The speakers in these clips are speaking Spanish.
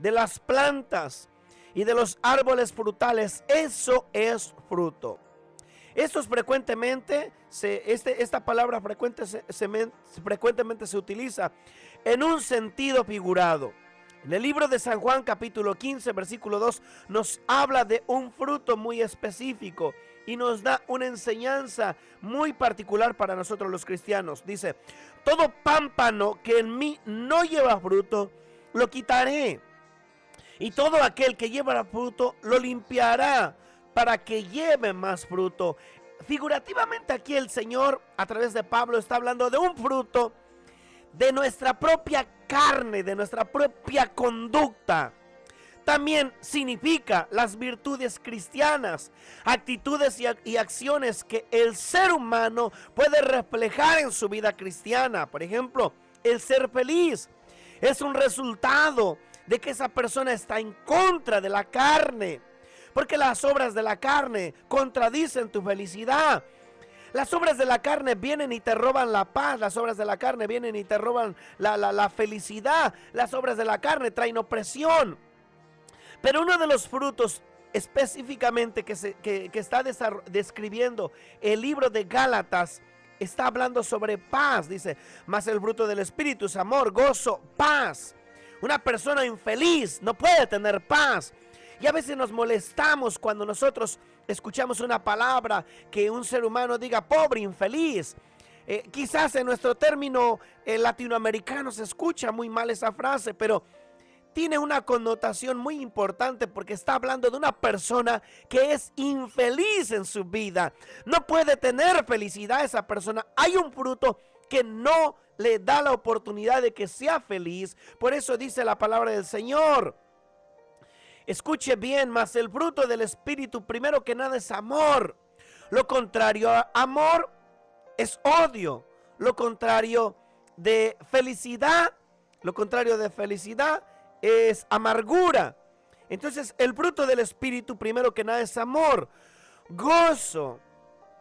de las plantas y de los árboles frutales, eso es fruto. Esto frecuentemente, esta palabra frecuentemente se utiliza en un sentido figurado. En el libro de San Juan capítulo 15 versículo 2 nos habla de un fruto muy específico y nos da una enseñanza muy particular para nosotros los cristianos. Dice: todo pámpano que en mí no lleva fruto, lo quitaré, y todo aquel que lleva fruto, lo limpiará para que lleve más fruto. Figurativamente aquí el Señor, a través de Pablo, está hablando de un fruto de nuestra propia carne, de nuestra propia conducta. También significa las virtudes cristianas, actitudes y acciones que el ser humano puede reflejar en su vida cristiana. Por ejemplo, el ser feliz es un resultado de que esa persona está en contra de la carne, porque las obras de la carne contradicen tu felicidad. Las obras de la carne vienen y te roban la paz. Las obras de la carne vienen y te roban la felicidad. Las obras de la carne traen opresión. Pero uno de los frutos específicamente que está describiendo el libro de Gálatas, está hablando sobre paz. Dice: mas el fruto del Espíritu es amor, gozo, paz. Una persona infeliz no puede tener paz. Y a veces nos molestamos cuando nosotros escuchamos una palabra que un ser humano diga pobre, infeliz. Quizás en nuestro término latinoamericano se escucha muy mal esa frase, pero tiene una connotación muy importante porque está hablando de una persona que es infeliz en su vida. No puede tener felicidad esa persona. Hay un fruto que no le da la oportunidad de que sea feliz. Por eso dice la palabra del Señor. Escuche bien: mas el fruto del Espíritu primero que nada es amor. Lo contrario a amor es odio. Lo contrario de felicidad es amargura. Entonces el fruto del Espíritu primero que nada es amor, gozo.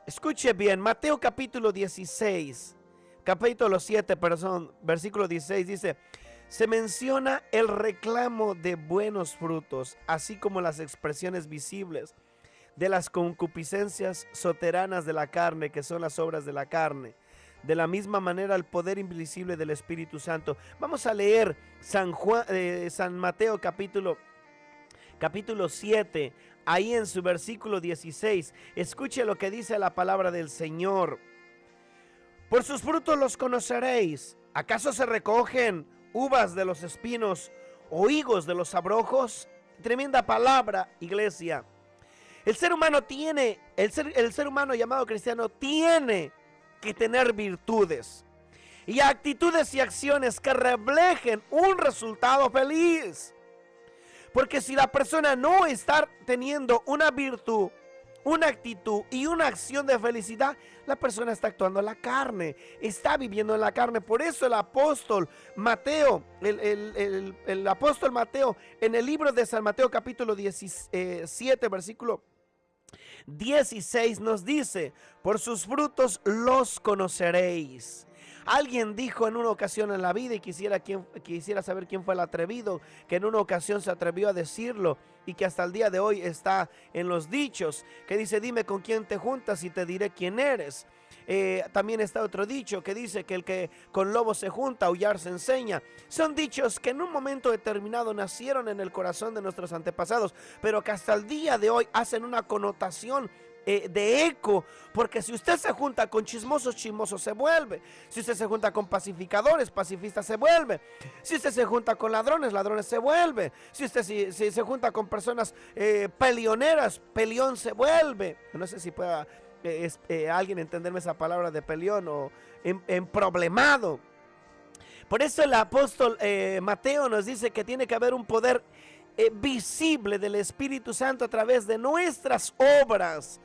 Escuche bien, Mateo capítulo 16, capítulo 7, perdón, versículo 16 dice: se menciona el reclamo de buenos frutos, así como las expresiones visibles de las concupiscencias soterranas de la carne, que son las obras de la carne. De la misma manera, el poder invisible del Espíritu Santo. Vamos a leer San Mateo capítulo 7, ahí en su versículo 16. Escuche lo que dice la palabra del Señor. Por sus frutos los conoceréis. ¿Acaso se recogen uvas de los espinos o higos de los abrojos? Tremenda palabra, iglesia. El ser humano llamado cristiano tiene que tener virtudes y actitudes y acciones que reflejen un resultado feliz. Porque si la persona no está teniendo una virtud, una actitud y una acción de felicidad, la persona está actuando en la carne, está viviendo en la carne. Por eso el apóstol Mateo, el apóstol Mateo, en el libro de San Mateo capítulo 17 versículo 16 nos dice: por sus frutos los conoceréis. Alguien dijo en una ocasión en la vida, y quisiera saber quién fue el atrevido, que en una ocasión se atrevió a decirlo y que hasta el día de hoy está en los dichos, que dice: dime con quién te juntas y te diré quién eres. También está otro dicho que dice que el que con lobo se junta, aullar se enseña. Son dichos que en un momento determinado nacieron en el corazón de nuestros antepasados, pero que hasta el día de hoy hacen una connotación de eco, porque si usted se junta con chismosos, chismoso se vuelve. Si usted se junta con pacificadores, pacifista se vuelve. Si usted se junta con ladrones, ladrones se vuelve. Si usted si se junta con personas peleoneras, peleón se vuelve. No sé si pueda alguien entenderme esa palabra de peleón o en problemado. Por eso el apóstol Mateo nos dice que tiene que haber un poder visible del Espíritu Santo a través de nuestras obras,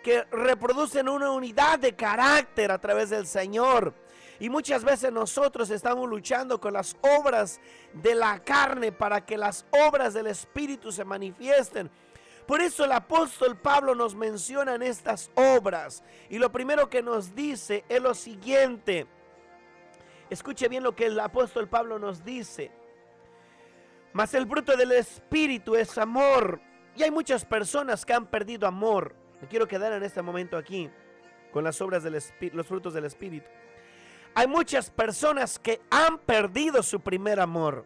que reproducen una unidad de carácter a través del Señor. Y muchas veces nosotros estamos luchando con las obras de la carne para que las obras del Espíritu se manifiesten. Por eso el apóstol Pablo nos menciona en estas obras, y lo primero que nos dice es lo siguiente. Escuche bien lo que el apóstol Pablo nos dice: Mas el fruto del Espíritu es amor. Y hay muchas personas que han perdido amor. Me quiero quedar en este momento aquí con las obras del Espíritu, los frutos del Espíritu. Hay muchas personas que han perdido su primer amor.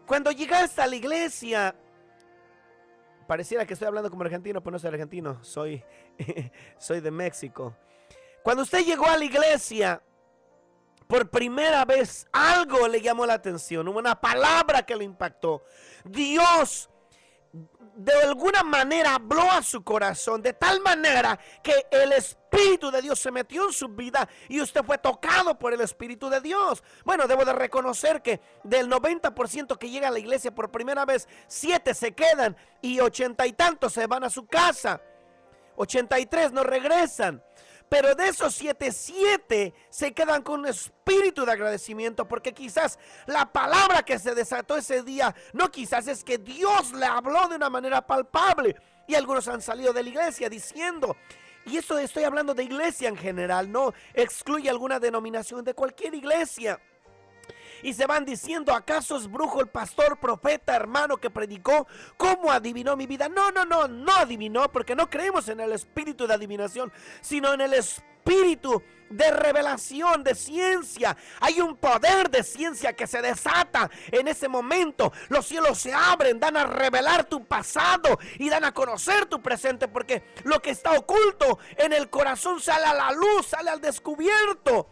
Cuando llegaste a la iglesia, pareciera que estoy hablando como argentino, pero no soy argentino, soy de México. Cuando usted llegó a la iglesia, por primera vez algo le llamó la atención, hubo una palabra que le impactó. Dios de alguna manera habló a su corazón, de tal manera que el Espíritu de Dios se metió en su vida y usted fue tocado por el Espíritu de Dios. Bueno, debo de reconocer que del 90% que llega a la iglesia por primera vez, 7 se quedan y 80 y tantos se van a su casa. 83 no regresan. Pero de esos 7 se quedan con un espíritu de agradecimiento, porque quizás la palabra que se desató ese día, no quizás, es que Dios le habló de una manera palpable. Y algunos han salido de la iglesia diciendo, y eso estoy hablando de iglesia en general, no excluye alguna denominación, de cualquier iglesia. Y se van diciendo, ¿acaso es brujo el pastor, profeta, hermano que predicó? ¿Cómo adivinó mi vida? No adivinó, porque no creemos en el espíritu de adivinación, sino en el espíritu de revelación, de ciencia. Hay un poder de ciencia que se desata en ese momento. Los cielos se abren, dan a revelar tu pasado y dan a conocer tu presente, porque lo que está oculto en el corazón sale a la luz, sale al descubierto.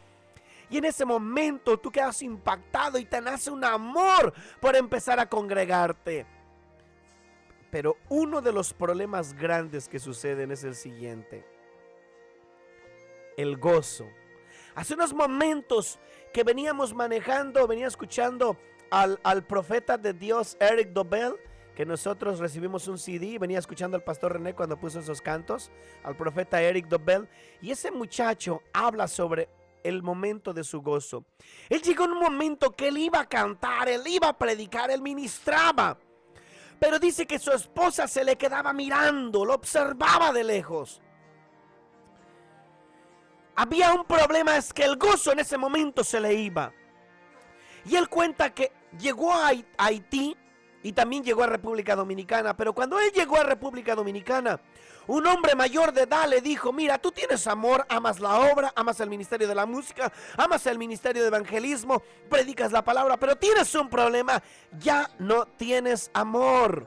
Y en ese momento tú quedas impactado y te nace un amor por empezar a congregarte. Pero uno de los problemas grandes que suceden es el siguiente: el gozo. Hace unos momentos que veníamos manejando, venía escuchando al profeta de Dios, Eric Dobell, que nosotros recibimos un CD, venía escuchando al pastor René cuando puso esos cantos, al profeta Eric Dobell, y ese muchacho habla sobre el momento de su gozo. Él llegó en un momento que él iba a cantar, él iba a predicar, él ministraba, pero dice que su esposa se le quedaba mirando, lo observaba de lejos. Había un problema, es que el gozo en ese momento se le iba. Y él cuenta que llegó a Haití y también llegó a República Dominicana, pero cuando él llegó a República Dominicana, un hombre mayor de edad le dijo: mira, tú tienes amor, amas la obra, amas el ministerio de la música, amas el ministerio de evangelismo, predicas la palabra, pero tienes un problema, ya no tienes amor.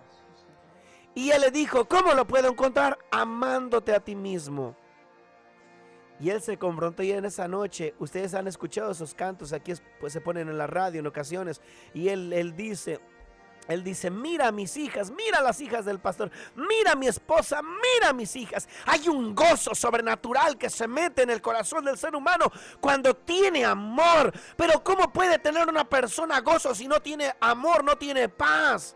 Y él le dijo: ¿cómo lo puedo encontrar? Amándote a ti mismo. Y él se confrontó, y en esa noche, ustedes han escuchado esos cantos, aquí pues se ponen en la radio en ocasiones, y él dice, mira a mis hijas, mira a las hijas del pastor, mira a mi esposa, mira a mis hijas. Hay un gozo sobrenatural que se mete en el corazón del ser humano cuando tiene amor. Pero ¿cómo puede tener una persona gozo si no tiene amor, no tiene paz?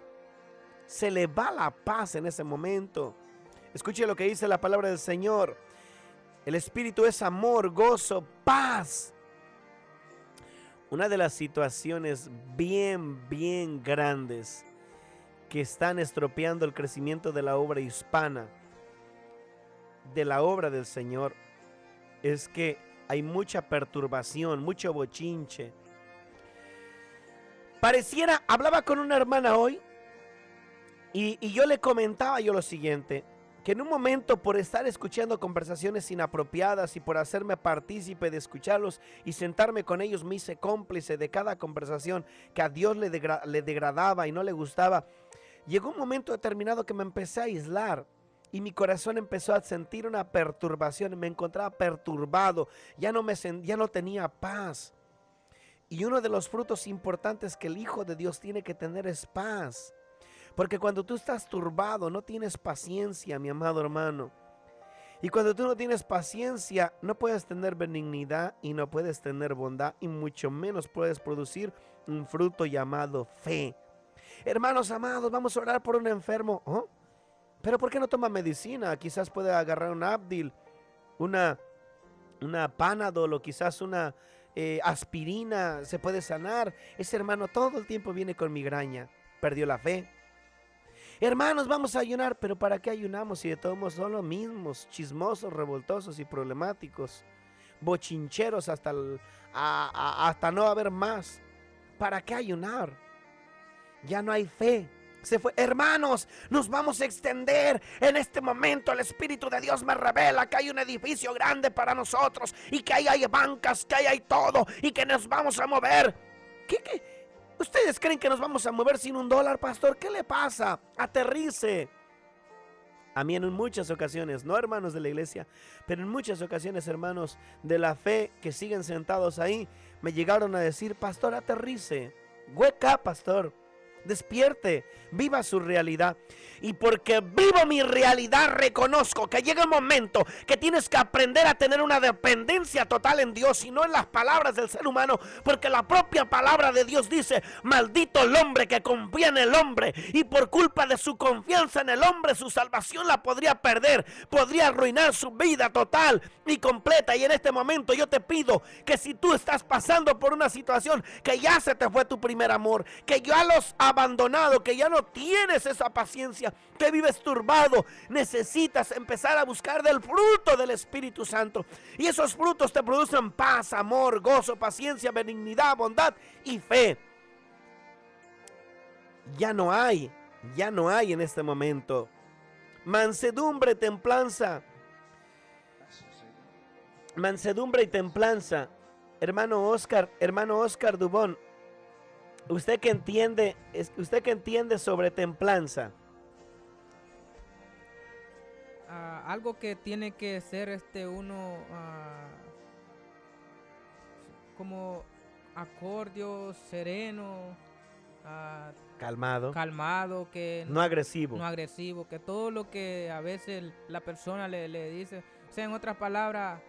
Se le va la paz en ese momento. Escuche lo que dice la palabra del Señor. El Espíritu es amor, gozo, paz. Una de las situaciones bien grandes que están estropeando el crecimiento de la obra hispana, de la obra del Señor, es que hay mucha perturbación, mucho bochinche. Pareciera, hablaba con una hermana hoy y yo le comentaba lo siguiente, que en un momento, por estar escuchando conversaciones inapropiadas y por hacerme partícipe de escucharlos y sentarme con ellos, me hice cómplice de cada conversación que a Dios le degradaba y no le gustaba. Llegó un momento determinado que me empecé a aislar y mi corazón empezó a sentir una perturbación, me encontraba perturbado, ya no tenía paz. Y uno de los frutos importantes que el Hijo de Dios tiene que tener es paz. Porque cuando tú estás turbado, no tienes paciencia, mi amado hermano. Y cuando tú no tienes paciencia, no puedes tener benignidad y no puedes tener bondad, y mucho menos puedes producir un fruto llamado fe. Hermanos amados, vamos a orar por un enfermo. ¿Oh? ¿Pero por qué no toma medicina? Quizás puede agarrar un Advil, una Panadol o quizás una aspirina, se puede sanar. Ese hermano todo el tiempo viene con migraña, perdió la fe. Hermanos, vamos a ayunar. ¿Pero para qué ayunamos si de todos modos son los mismos, chismosos, revoltosos y problemáticos, bochincheros hasta no haber más? ¿Para qué ayunar? Ya no hay fe. Se fue. Hermanos, nos vamos a extender. En este momento el Espíritu de Dios me revela que hay un edificio grande para nosotros y que ahí hay bancas, que ahí hay todo y que nos vamos a mover. ¿Qué? ¿Ustedes creen que nos vamos a mover sin $1, pastor? ¿Qué le pasa? Aterrice. A mí en muchas ocasiones, no hermanos de la iglesia, pero en muchas ocasiones hermanos de la fe que siguen sentados ahí, me llegaron a decir, pastor, aterrice. Wake up, pastor. Despierte, viva su realidad. Y porque vivo mi realidad, reconozco que llega un momento que tienes que aprender a tener una dependencia total en Dios y no en las palabras del ser humano, porque la propia palabra de Dios dice, maldito el hombre que confía en el hombre, y por culpa de su confianza en el hombre, su salvación la podría perder, podría arruinar su vida total y completa. Y en este momento yo te pido que si tú estás pasando por una situación que ya se te fue tu primer amor, que ya los abandonado, que ya no tienes esa paciencia, que vives turbado, necesitas empezar a buscar del fruto del Espíritu Santo. Y esos frutos te producen paz, amor, gozo, paciencia, benignidad, bondad y fe. Ya no hay en este momento mansedumbre, templanza. Mansedumbre y templanza. Hermano Oscar Dubón, usted que entiende sobre templanza. Algo que tiene que ser uno como acordio, sereno, calmado, que no agresivo. No agresivo, que todo lo que a veces la persona le dice, o sea, en otras palabras,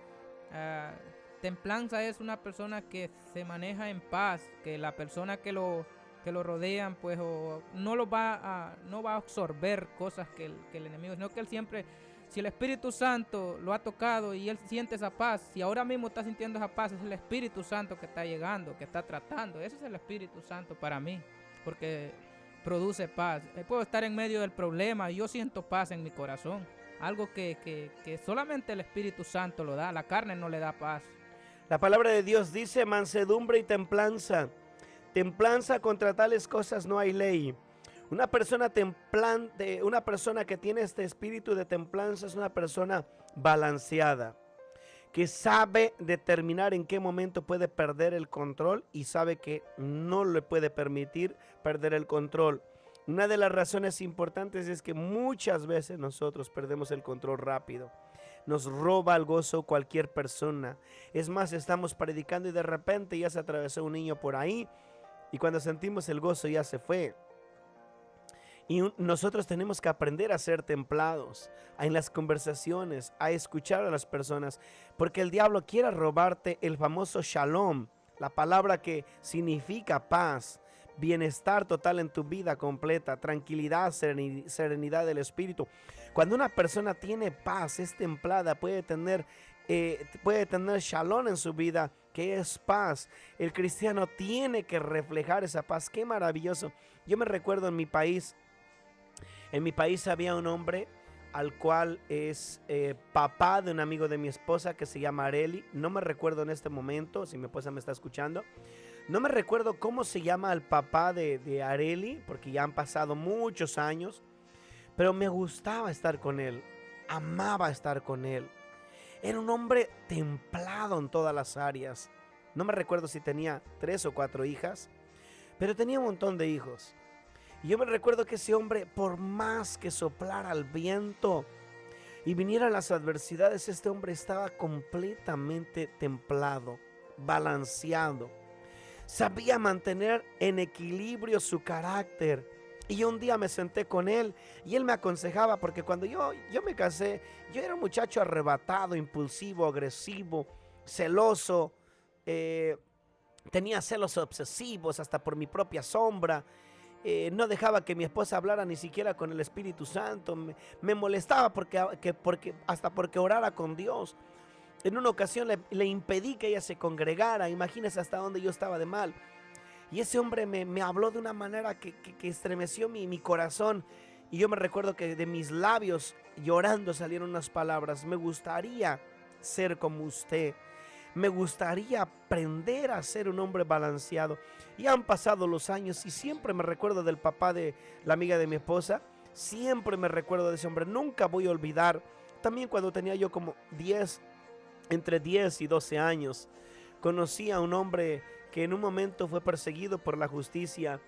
templanza es una persona que se maneja en paz, que la persona que lo rodean pues no va a absorber cosas que el enemigo, sino que él siempre, si el Espíritu Santo lo ha tocado y él siente esa paz, si ahora mismo está sintiendo esa paz, es el Espíritu Santo que está llegando, que está tratando. Ese es el Espíritu Santo para mí, porque produce paz. Puedo estar en medio del problema y yo siento paz en mi corazón, algo que solamente el Espíritu Santo lo da, la carne no le da paz. La palabra de Dios dice mansedumbre y templanza. Templanza, contra tales cosas no hay ley. Una persona templante, una persona que tiene este espíritu de templanza es una persona balanceada, que sabe determinar en qué momento puede perder el control y sabe que no le puede permitir perder el control. Una de las razones importantes es que muchas veces nosotros perdemos el control rápido. Nos roba el gozo cualquier persona. Es más, estamos predicando y de repente ya se atravesó un niño por ahí y cuando sentimos el gozo ya se fue. Y nosotros tenemos que aprender a ser templados en las conversaciones, a escuchar a las personas, porque el diablo quiere robarte el famoso shalom, la palabra que significa paz, bienestar total en tu vida completa, tranquilidad, serenidad del espíritu. Cuando una persona tiene paz, es templada, puede tener shalom en su vida, que es paz. El cristiano tiene que reflejar esa paz. Qué maravilloso. Yo me recuerdo en mi país había un hombre al cual es papá de un amigo de mi esposa que se llama Areli. No me recuerdo en este momento, si mi esposa me está escuchando, no me recuerdo cómo se llama el papá de Areli, porque ya han pasado muchos años, pero me gustaba estar con él, amaba estar con él. Era un hombre templado en todas las áreas. No me recuerdo si tenía 3 o 4 hijas, pero tenía un montón de hijos. Y yo me recuerdo que ese hombre, por más que soplara el viento y vinieran las adversidades, este hombre estaba completamente templado, balanceado. Sabía mantener en equilibrio su carácter. Y un día me senté con él y él me aconsejaba, porque cuando yo me casé, yo era un muchacho arrebatado, impulsivo, agresivo, celoso. Tenía celos obsesivos hasta por mi propia sombra. No dejaba que mi esposa hablara ni siquiera con el Espíritu Santo. Me molestaba hasta porque orara con Dios. En una ocasión le impedí que ella se congregara. Imagínense hasta dónde yo estaba de mal. Y ese hombre me habló de una manera que estremeció mi corazón. Y yo me recuerdo que de mis labios llorando salieron unas palabras: me gustaría ser como usted. me gustaría aprender a ser un hombre balanceado. Y han pasado los años y siempre me recuerdo del papá de la amiga de mi esposa. Siempre me recuerdo de ese hombre. Nunca voy a olvidar. También cuando tenía yo como entre 10 y 12 años, conocí a un hombre que en un momento fue perseguido por la justicia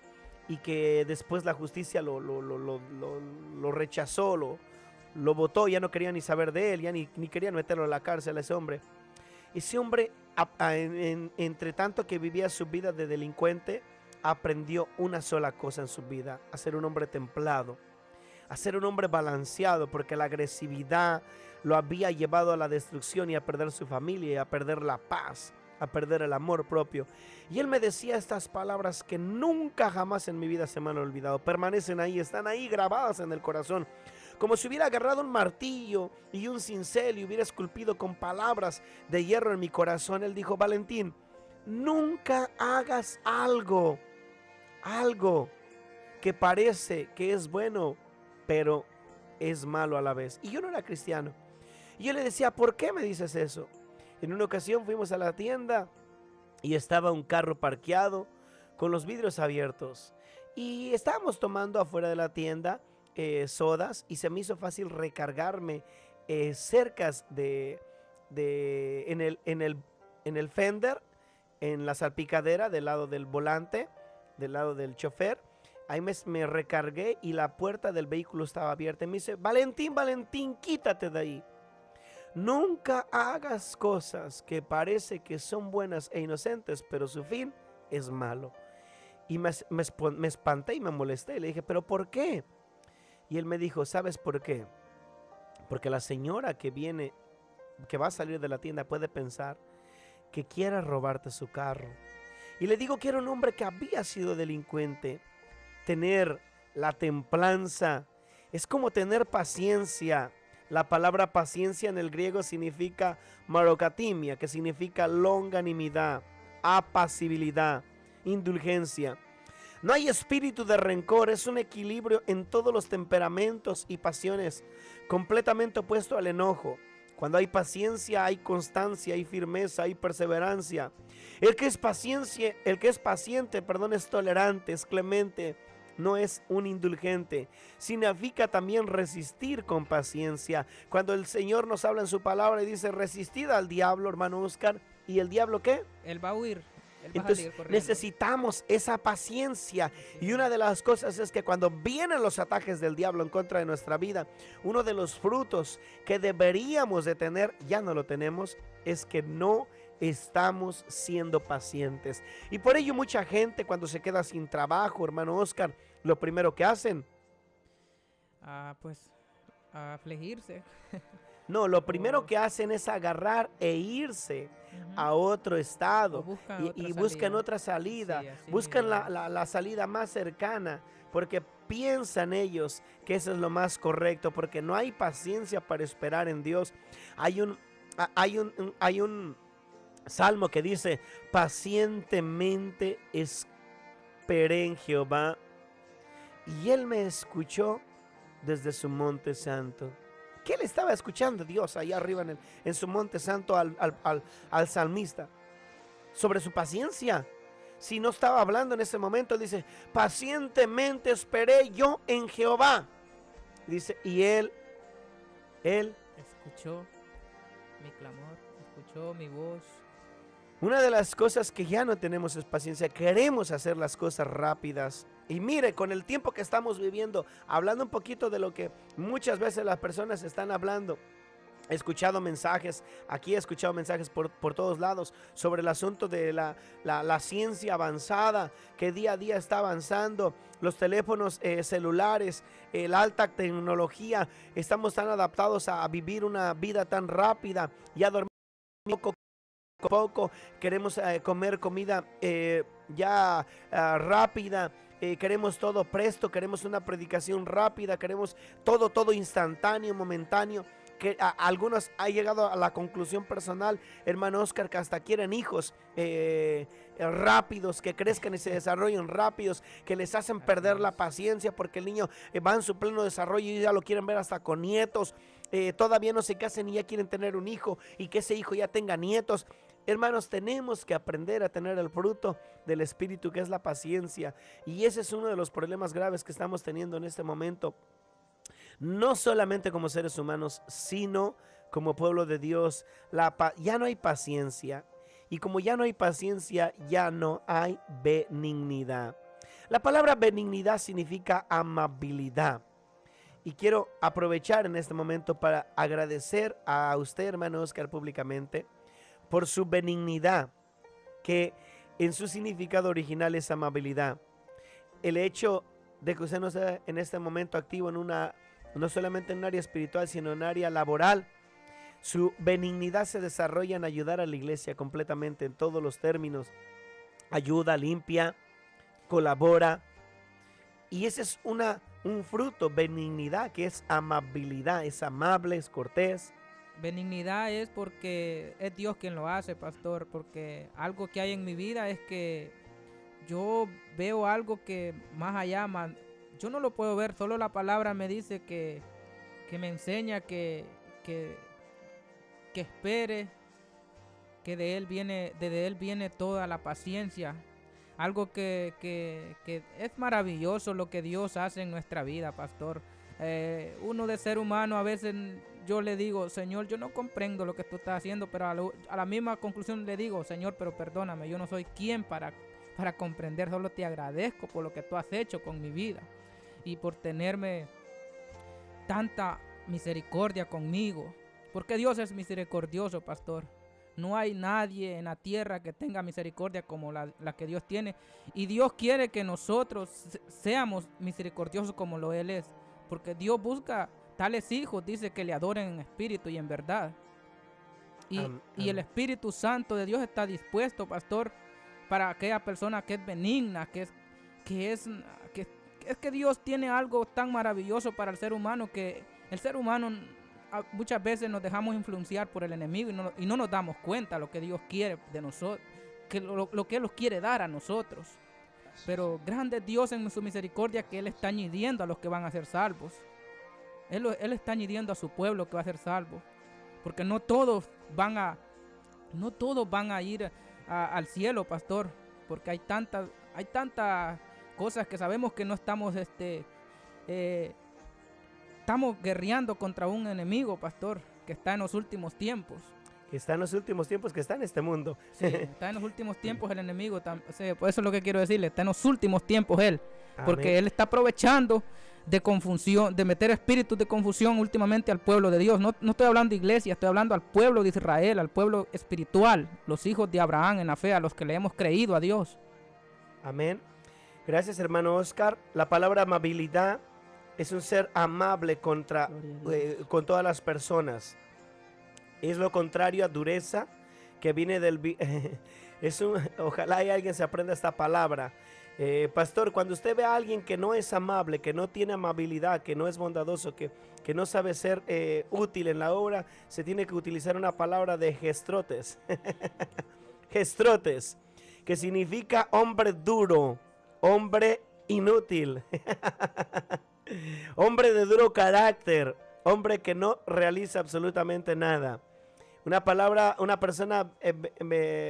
y que después la justicia lo rechazó, lo votó, ya no quería ni saber de él, ya ni querían meterlo a la cárcel a ese hombre. Ese hombre, entre tanto que vivía su vida de delincuente, aprendió una sola cosa en su vida: a ser un hombre templado, a ser un hombre balanceado, porque la agresividad lo había llevado a la destrucción y a perder su familia y a perder la paz, a perder el amor propio. Y él me decía estas palabras que nunca jamás en mi vida se me han olvidado. Permanecen ahí, están ahí grabadas en el corazón. Como si hubiera agarrado un martillo y un cincel y hubiera esculpido con palabras de hierro en mi corazón. Él dijo: Valentín, nunca hagas algo que parece que es bueno, pero es malo a la vez. Y yo no era cristiano. Y yo le decía: ¿por qué me dices eso? En una ocasión fuimos a la tienda y estaba un carro parqueado con los vidrios abiertos. Y estábamos tomando afuera de la tienda sodas, y se me hizo fácil recargarme cerca en el fender, en la salpicadera del lado del volante, del lado del chofer. Ahí me recargué y la puerta del vehículo estaba abierta. Y me dice: Valentín, Valentín, quítate de ahí. Nunca hagas cosas que parece que son buenas e inocentes, pero su fin es malo. Y me espanté y me molesté. Le dije: ¿pero por qué? Y él me dijo: ¿sabes por qué? Porque la señora que va a salir de la tienda puede pensar que quiera robarte su carro. Y le digo que era un hombre que había sido delincuente. Tener la templanza es como tener paciencia. La palabra paciencia en el griego significa marokatimia, que significa longanimidad, apacibilidad, indulgencia. No hay espíritu de rencor, es un equilibrio en todos los temperamentos y pasiones, completamente opuesto al enojo. Cuando hay paciencia, hay constancia, hay firmeza, hay perseverancia. El que es paciente, es tolerante, es clemente, no es un indulgente. Significa también resistir con paciencia. Cuando el Señor nos habla en su palabra y dice: resistid al diablo, hermano Oscar, ¿y el diablo qué? Él va a huir. Entonces necesitamos esa paciencia. Y una de las cosas es que cuando vienen los ataques del diablo en contra de nuestra vida, uno de los frutos que deberíamos de tener, ya no lo tenemos, es que no estamos siendo pacientes. Y por ello mucha gente, cuando se queda sin trabajo, hermano Oscar, lo primero que hacen, pues afligirse. No, lo primero que hacen es agarrar e irse a otro estado y buscan otra salida, Sí, buscan la salida más cercana, porque piensan ellos que eso es lo más correcto, porque no hay paciencia para esperar en Dios. Hay un salmo que dice: pacientemente esperé en Jehová, y Él me escuchó desde su monte santo. ¿Qué le estaba escuchando Dios allá arriba en su monte santo al salmista? Sobre su paciencia. Si no estaba hablando en ese momento, dice: pacientemente esperé yo en Jehová. Dice: y él escuchó mi clamor, escuchó mi voz. Una de las cosas que ya no tenemos es paciencia. Queremos hacer las cosas rápidas. Y mire, con el tiempo que estamos viviendo, hablando un poquito de lo que muchas veces las personas están hablando, he escuchado mensajes, aquí he escuchado mensajes por todos lados sobre el asunto de la ciencia avanzada, que día a día está avanzando, los teléfonos celulares, la alta tecnología. Estamos tan adaptados a vivir una vida tan rápida, ya dormir poco, queremos comer comida rápida. Queremos todo presto, queremos una predicación rápida, queremos todo instantáneo, momentáneo. Que algunos han llegado a la conclusión personal, hermano Oscar, que hasta quieren hijos rápidos, que crezcan y se desarrollen rápidos, que les hacen perder la paciencia, porque el niño va en su pleno desarrollo y ya lo quieren ver hasta con nietos. Todavía no se casan y ya quieren tener un hijo y que ese hijo ya tenga nietos. Hermanos, tenemos que aprender a tener el fruto del Espíritu, que es la paciencia. Y ese es uno de los problemas graves que estamos teniendo en este momento. No solamente como seres humanos, sino como pueblo de Dios. Ya no hay paciencia. Y como ya no hay paciencia, ya no hay benignidad. La palabra benignidad significa amabilidad. Y quiero aprovechar en este momento para agradecer a usted, hermano Oscar, públicamente, por su benignidad, que en su significado original es amabilidad. El hecho de que usted no esté en este momento activo en no solamente en un área espiritual, sino en un área laboral, su benignidad se desarrolla en ayudar a la iglesia completamente en todos los términos. Ayuda, limpia, colabora. Y ese es un fruto, benignidad, que es amabilidad, es amable, es cortés. Benignidad es porque es Dios quien lo hace, pastor, porque algo que hay en mi vida es que yo veo algo que más allá, yo no lo puedo ver, solo la palabra me dice que me enseña que espere, que de él viene toda la paciencia. Algo que es maravilloso lo que Dios hace en nuestra vida, pastor. Uno de ser humano a veces yo le digo, Señor, yo no comprendo lo que tú estás haciendo, pero a la misma conclusión le digo, Señor, pero perdóname, yo no soy quien para comprender, solo te agradezco por lo que tú has hecho con mi vida y por tenerme tanta misericordia conmigo, porque Dios es misericordioso, pastor. No hay nadie en la tierra que tenga misericordia como la que Dios tiene, y Dios quiere que nosotros seamos misericordiosos como lo Él es, porque Dios busca tales hijos, dice, que le adoren en espíritu y en verdad. Y el Espíritu Santo de Dios está dispuesto, pastor, para aquella persona que es benigna, que Dios tiene algo tan maravilloso para el ser humano, que el ser humano muchas veces nos dejamos influenciar por el enemigo y no nos damos cuenta lo que Dios quiere de nosotros, lo que Él nos quiere dar a nosotros. Pero grande es Dios en su misericordia, que Él está añadiendo a los que van a ser salvos. Él está añadiendo a su pueblo que va a ser salvo, porque no todos van a ir al cielo, pastor, porque hay tantas cosas que sabemos que no estamos estamos guerreando contra un enemigo, pastor, que está en los últimos tiempos. Que está en los últimos tiempos, que está en este mundo. Sí, está en los últimos tiempos el enemigo. O sea, por eso es lo que quiero decirle, está en los últimos tiempos él. Amén. Porque él está aprovechando de confusión, de meter espíritus de confusión últimamente al pueblo de Dios. No estoy hablando de iglesia, estoy hablando al pueblo de Israel, al pueblo espiritual, los hijos de Abraham en la fe, a los que le hemos creído a Dios. Amén. Gracias, hermano Oscar. La palabra amabilidad es un ser amable con todas las personas. Es lo contrario a dureza, que viene ojalá alguien se aprenda esta palabra. Pastor, cuando usted ve a alguien que no es amable, que no tiene amabilidad, que no es bondadoso, que no sabe ser útil en la obra, se tiene que utilizar una palabra de gestrotes. Gestrotes, que significa hombre duro, hombre inútil, hombre de duro carácter, hombre que no realiza absolutamente nada. Una persona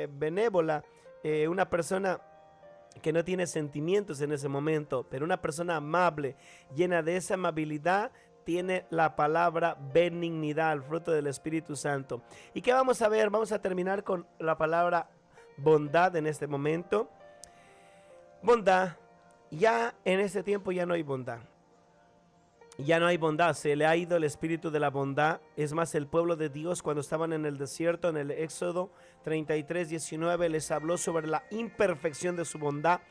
benévola, una persona que no tiene sentimientos en ese momento, pero una persona amable, llena de esa amabilidad, tiene la palabra benignidad, el fruto del Espíritu Santo. ¿Y qué vamos a ver? Vamos a terminar con la palabra bondad en este momento. Bondad, ya en este tiempo ya no hay bondad. Ya no hay bondad, se le ha ido el espíritu de la bondad. Es más, el pueblo de Dios, cuando estaban en el desierto, en el Éxodo 33:19, les habló sobre la imperfección de su bondad.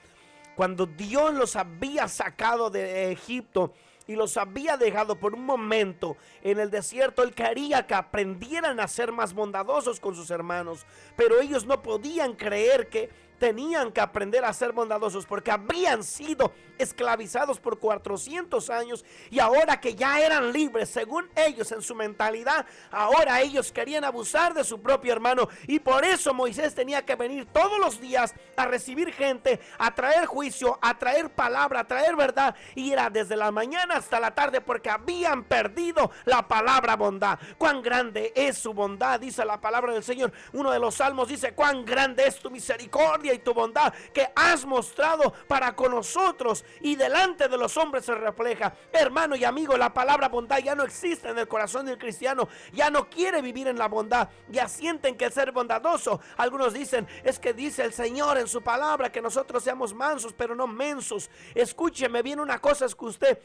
Cuando Dios los había sacado de Egipto y los había dejado por un momento en el desierto, Él quería que aprendieran a ser más bondadosos con sus hermanos, pero ellos no podían creer que tenían que aprender a ser bondadosos porque habían sido esclavizados por 400 años y ahora que ya eran libres, según ellos en su mentalidad, ahora ellos querían abusar de su propio hermano, y por eso Moisés tenía que venir todos los días a recibir gente, a traer juicio, a traer palabra, a traer verdad, y era desde la mañana hasta la tarde porque habían perdido la palabra bondad. Cuán grande es su bondad, dice la palabra del Señor. Uno de los salmos dice: cuán grande es tu misericordia y tu bondad que has mostrado para con nosotros, y delante de los hombres se refleja. Hermano y amigo, la palabra bondad ya no existe en el corazón del cristiano. Ya no quiere vivir en la bondad, ya sienten que ser bondadoso, algunos dicen, es que dice el Señor en su palabra que nosotros seamos mansos pero no mensos. Escúcheme bien una cosa, es que usted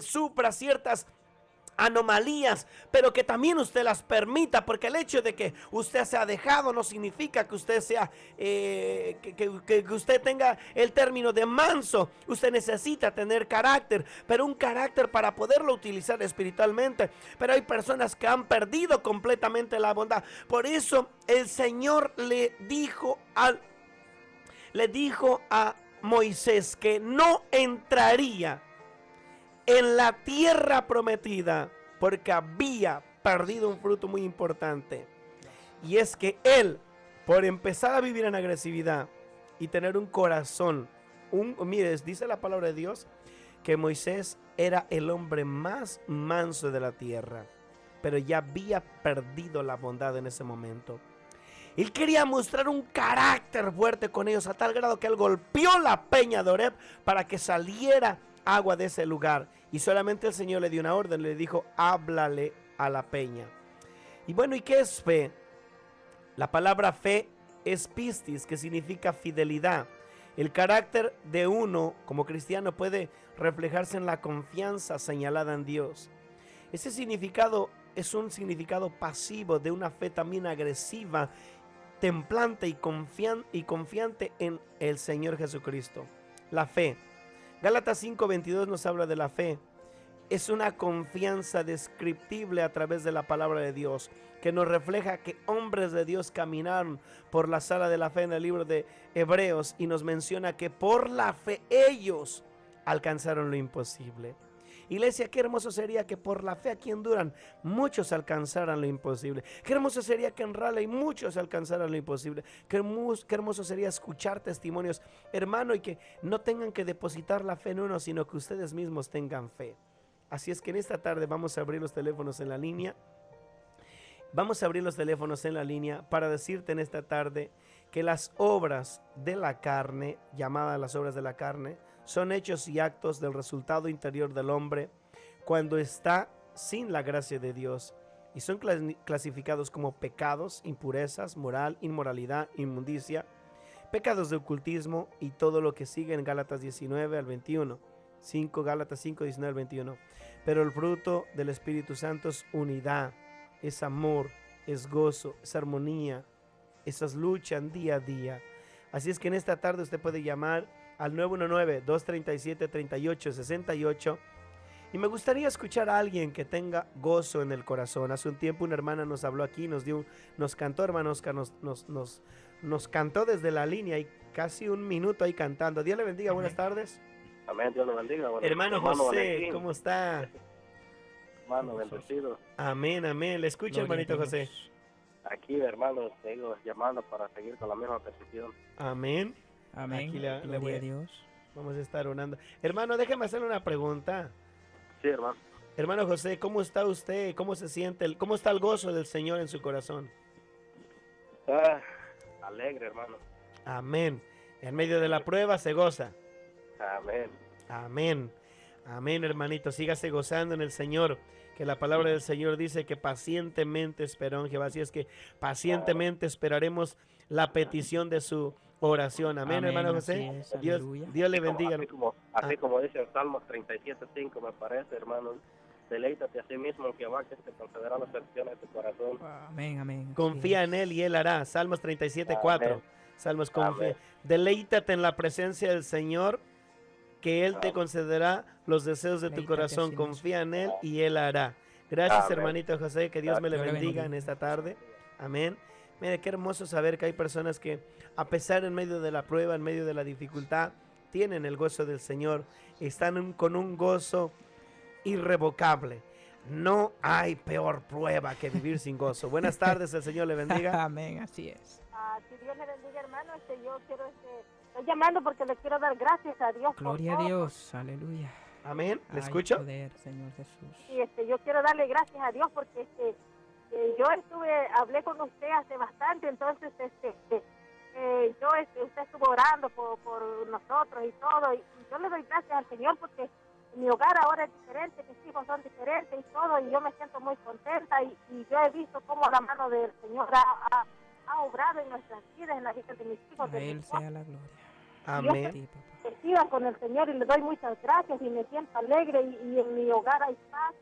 supra ciertas anomalías, pero que también usted las permita, porque el hecho de que usted sea dejado no significa que usted sea que usted tenga el término de manso. Usted necesita tener carácter, pero un carácter para poderlo utilizar espiritualmente. Pero hay personas que han perdido completamente la bondad. Por eso el Señor le dijo a Moisés que no entraría en la tierra prometida porque había perdido un fruto muy importante, y es que él, por empezar a vivir en agresividad y tener un corazón, mire, dice la palabra de Dios que Moisés era el hombre más manso de la tierra, pero ya había perdido la bondad en ese momento. Él quería mostrar un carácter fuerte con ellos a tal grado que él golpeó la peña de Oreb para que saliera agua de ese lugar, y solamente el Señor le dio una orden, le dijo: háblale a la peña. Y bueno, ¿y qué es fe? La palabra fe es pistis, que significa fidelidad. El carácter de uno como cristiano puede reflejarse en la confianza señalada en Dios. Ese significado es un significado pasivo de una fe también agresiva, templante y confiante en el Señor Jesucristo. La fe. Gálatas 5:22 nos habla de la fe. Es una confianza descriptible a través de la palabra de Dios, que nos refleja que hombres de Dios caminaron por la sala de la fe en el libro de Hebreos, y nos menciona que por la fe ellos alcanzaron lo imposible. Iglesia, qué hermoso sería que por la fe aquí en Durham muchos alcanzaran lo imposible. Qué hermoso sería que en Raleigh muchos alcanzaran lo imposible. Qué hermoso sería escuchar testimonios, hermano, y que no tengan que depositar la fe en uno, sino que ustedes mismos tengan fe. Así es que en esta tarde vamos a abrir los teléfonos en la línea. Vamos a abrir los teléfonos en la línea para decirte en esta tarde que las obras de la carne, llamadas las obras de la carne, son hechos y actos del resultado interior del hombre cuando está sin la gracia de Dios, y son clasificados como pecados, impurezas, inmoralidad, inmundicia, pecados de ocultismo y todo lo que sigue en Gálatas 19 al 21. Gálatas 5, 19 al 21. Pero el fruto del Espíritu Santo es unidad, es amor, es gozo, es armonía, esas luchan día a día. Así es que en esta tarde usted puede llamar al 919-237-3868. Y me gustaría escuchar a alguien que tenga gozo en el corazón. Hace un tiempo una hermana nos habló aquí, nos cantó, hermano Oscar, nos cantó desde la línea, y casi un minuto ahí cantando. Dios le bendiga, buenas tardes. Amén, Dios lo bendiga. Hermano José, ¿cómo está? Hermano, bendecido. Amén, amén. Le escucho, hermanito José. Aquí, hermano, sigo llamando para seguir con la misma petición. Amén. Amén. Aquí le voy a Dios. Vamos a estar orando. Hermano, déjeme hacerle una pregunta. Sí, hermano. Hermano José, ¿cómo está usted? ¿Cómo se siente? ¿Cómo está el gozo del Señor en su corazón? Alegre, hermano. Amén. En medio de la prueba se goza. Amén. Amén. Amén, hermanito. Sígase gozando en el Señor, que la palabra del Señor dice que pacientemente esperó en Jehová. Así es que pacientemente esperaremos la petición de su oración. Amén, hermano José. Dios le bendiga. Así como dice el Salmos 37:5, me parece, hermano. Deleítate a sí mismo en Jehová, que te concederá las peticiones de tu corazón. Amén, amén. Confía en Él y Él hará. Salmos 37:4. Salmos, confía. Deleítate en la presencia del Señor, que Él te concederá los deseos de tu corazón. Confía en Él y Él hará. Gracias, hermanito José. Que Dios me le bendiga en esta tarde. Amén. Mire, qué hermoso saber que hay personas que, a pesar en medio de la prueba, en medio de la dificultad, tienen el gozo del Señor, están con un gozo irrevocable. No hay peor prueba que vivir sin gozo. Buenas tardes, el Señor le bendiga. Amén, así es. Que Dios le bendiga, hermano. Yo quiero, estoy llamando porque le quiero dar gracias a Dios. Gloria a Dios, aleluya. Amén, ¿le Hay escucho? poder, Señor Jesús. Y yo quiero darle gracias a Dios porque yo hablé con usted hace bastante, entonces usted estuvo orando por nosotros y todo, y yo le doy gracias al Señor porque mi hogar ahora es diferente, mis hijos son diferentes y todo, y yo me siento muy contenta, y yo he visto cómo la mano del Señor ha obrado en nuestras vidas, en la vida de mis hijos. A Él sea la gloria. Amén. Que siga con el Señor, y le doy muchas gracias, y me siento alegre, y en mi hogar hay paz,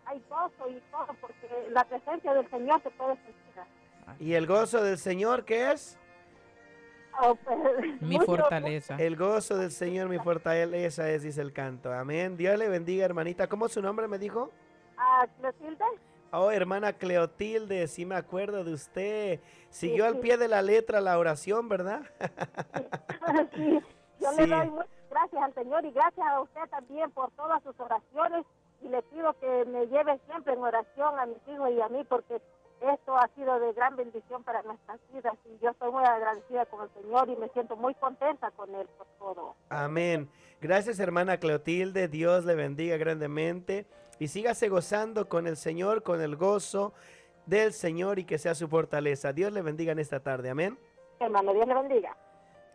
hay gozo y todo, porque la presencia del Señor se puede sentir. ¿Y el gozo del Señor qué es? Mi fortaleza. El gozo del Señor, mi fortaleza es, dice el canto. Amén. Dios le bendiga, hermanita. ¿Cómo es su nombre, me dijo? Clotilde. Oh, hermana Cleotilde, sí me acuerdo de usted. Siguió al pie de la letra la oración, ¿verdad? Sí. Yo Sí. le doy muchas gracias al Señor, y gracias a usted también por todas sus oraciones, y le pido que me lleve siempre en oración a mis hijos y a mí, porque esto ha sido de gran bendición para nuestras vidas, y yo estoy muy agradecida con el Señor y me siento muy contenta con Él por todo. Amén. Gracias, hermana Cleotilde. Dios le bendiga grandemente. Y sígase gozando con el Señor, con el gozo del Señor, y que sea su fortaleza. Dios le bendiga en esta tarde. Amén. Hermano, Dios le bendiga.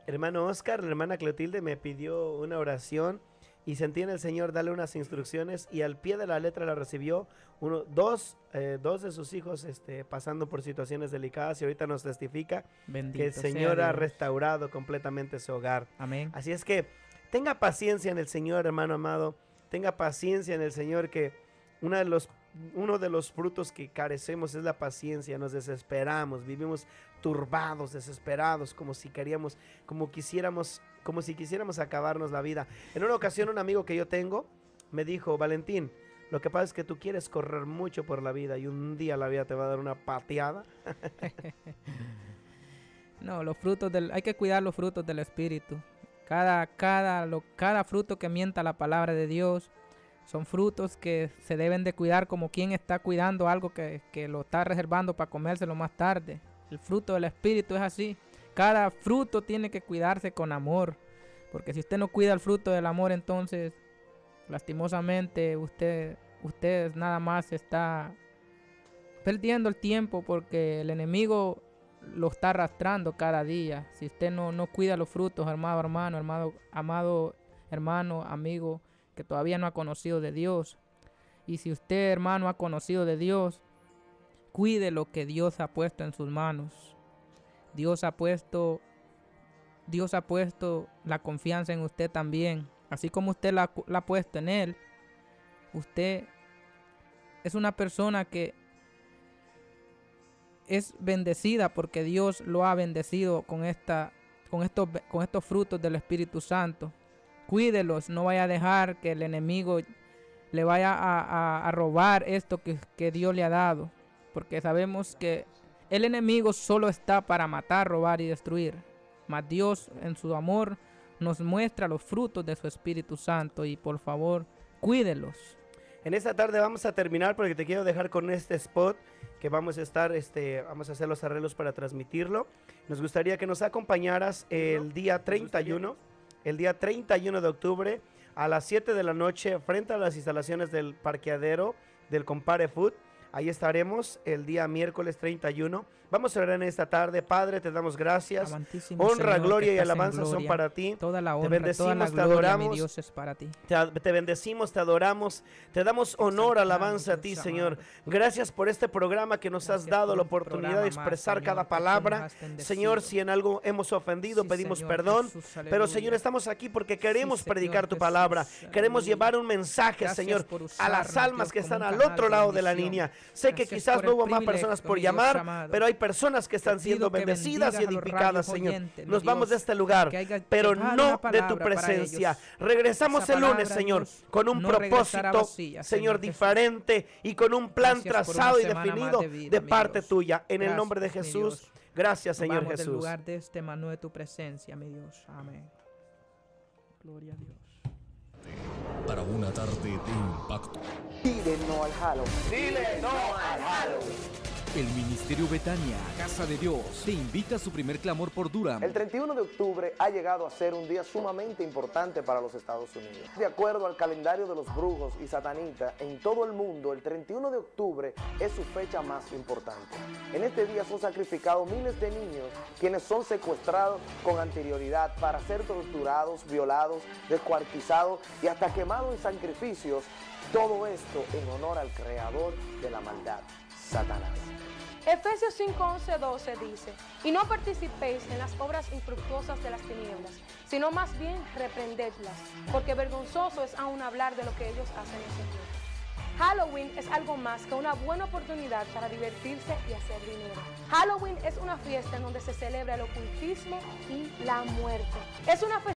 Hermano Oscar, la hermana Cleotilde me pidió una oración y sentí en el Señor darle unas instrucciones, y al pie de la letra la recibió. Dos de sus hijos pasando por situaciones delicadas, y ahorita nos testifica Bendito que el sea Señor ha Dios. restaurado completamente su hogar. Amén. Así es que tenga paciencia en el Señor, hermano amado. Tenga paciencia en el Señor, que uno de los frutos que carecemos es la paciencia. Nos desesperamos, vivimos turbados, desesperados, como si quisiéramos acabarnos la vida. En una ocasión, un amigo que yo tengo me dijo: Valentín, lo que pasa es que tú quieres correr mucho por la vida, y un día la vida te va a dar una pateada. No, hay que cuidar los frutos del Espíritu. Cada fruto que mienta la palabra de Dios son frutos que se deben de cuidar, como quien está cuidando algo que lo está reservando para comérselo más tarde. El fruto del Espíritu es así. Cada fruto tiene que cuidarse con amor, porque si usted no cuida el fruto del amor, entonces lastimosamente usted nada más está perdiendo el tiempo, porque el enemigo lo está arrastrando cada día. Si usted no cuida los frutos, amado hermano, amigo, que todavía no ha conocido de Dios. Y si usted, hermano, ha conocido de Dios, cuide lo que Dios ha puesto en sus manos. Dios ha puesto la confianza en usted también. Así como usted la ha puesto en Él, usted es una persona que es bendecida, porque Dios lo ha bendecido con estos frutos del Espíritu Santo. Cuídelos, no vaya a dejar que el enemigo le vaya a robar esto que Dios le ha dado, porque sabemos que el enemigo solo está para matar, robar y destruir, mas Dios en su amor nos muestra los frutos de su Espíritu Santo, y por favor, cuídelos. En esta tarde vamos a terminar, porque te quiero dejar con este spot que vamos a estar, vamos a hacer los arreglos para transmitirlo. Nos gustaría que nos acompañaras el día 31 de octubre a las 7 de la noche frente a las instalaciones del parqueadero del Compare Food. Ahí estaremos el día miércoles 31. Vamos a orar en esta tarde. Padre, te damos gracias. Amantísimo Honra, Señor, gloria que y estás en alabanza son gloria. para ti. Toda la Te honra, bendecimos, toda la te gloria, adoramos. mi Dios, es para ti. Te bendecimos, te adoramos, te damos honor, alabanza a ti, Señor. Gracias por este programa que nos has Gracias dado por la un oportunidad programa de más, expresar Señor, cada que tú nos palabra. has bendecido. Señor, si en algo hemos ofendido, Sí, pedimos Señor perdón. Jesús, Pero, aleluya. Señor, estamos aquí porque queremos Señor predicar tu Jesús, palabra. Queremos aleluya. llevar un mensaje, Gracias Señor, por a las usarnos, almas Dios, que como están un al canal otro de lado de la bendición. línea. Sé que Gracias quizás por no el hubo más privilegio, personas por mi Dios llamar, amado. pero hay personas que están Te siendo pido que bendecidas y bendigas a los edificadas, radios Señor. oyentes, mi Nos vamos de Dios, este lugar, que haya pero llevado no una de tu palabra para presencia. ellos. Regresamos Esa el lunes, palabra, Señor, Dios, con un no regresará propósito, vacía, Señor, Señor Jesús. diferente y con un plan Gracias por trazado una y semana más definido de vida, de mi parte Dios. tuya. En el Gracias, nombre de mi Jesús, Dios. gracias, Nos Señor vamos del Jesús. lugar de este mano de tu presencia, mi Dios. Amén. Gloria a Dios. Para una tarde de impacto. Dile no al Halloween. El Ministerio Betania, Casa de Dios, te invita a su primer clamor por Durham. El 31 de octubre ha llegado a ser un día sumamente importante para los Estados Unidos. De acuerdo al calendario de los brujos y satanitas, en todo el mundo, el 31 de octubre es su fecha más importante. En este día son sacrificados miles de niños, quienes son secuestrados con anterioridad para ser torturados, violados, descuartizados y hasta quemados en sacrificios. Todo esto en honor al creador de la maldad, Satanás. Efesios 5:11-12 dice: y no participéis en las obras infructuosas de las tinieblas, sino más bien reprendedlas, porque vergonzoso es aún hablar de lo que ellos hacen en secreto. Halloween es algo más que una buena oportunidad para divertirse y hacer dinero. Halloween es una fiesta en donde se celebra el ocultismo y la muerte. Es una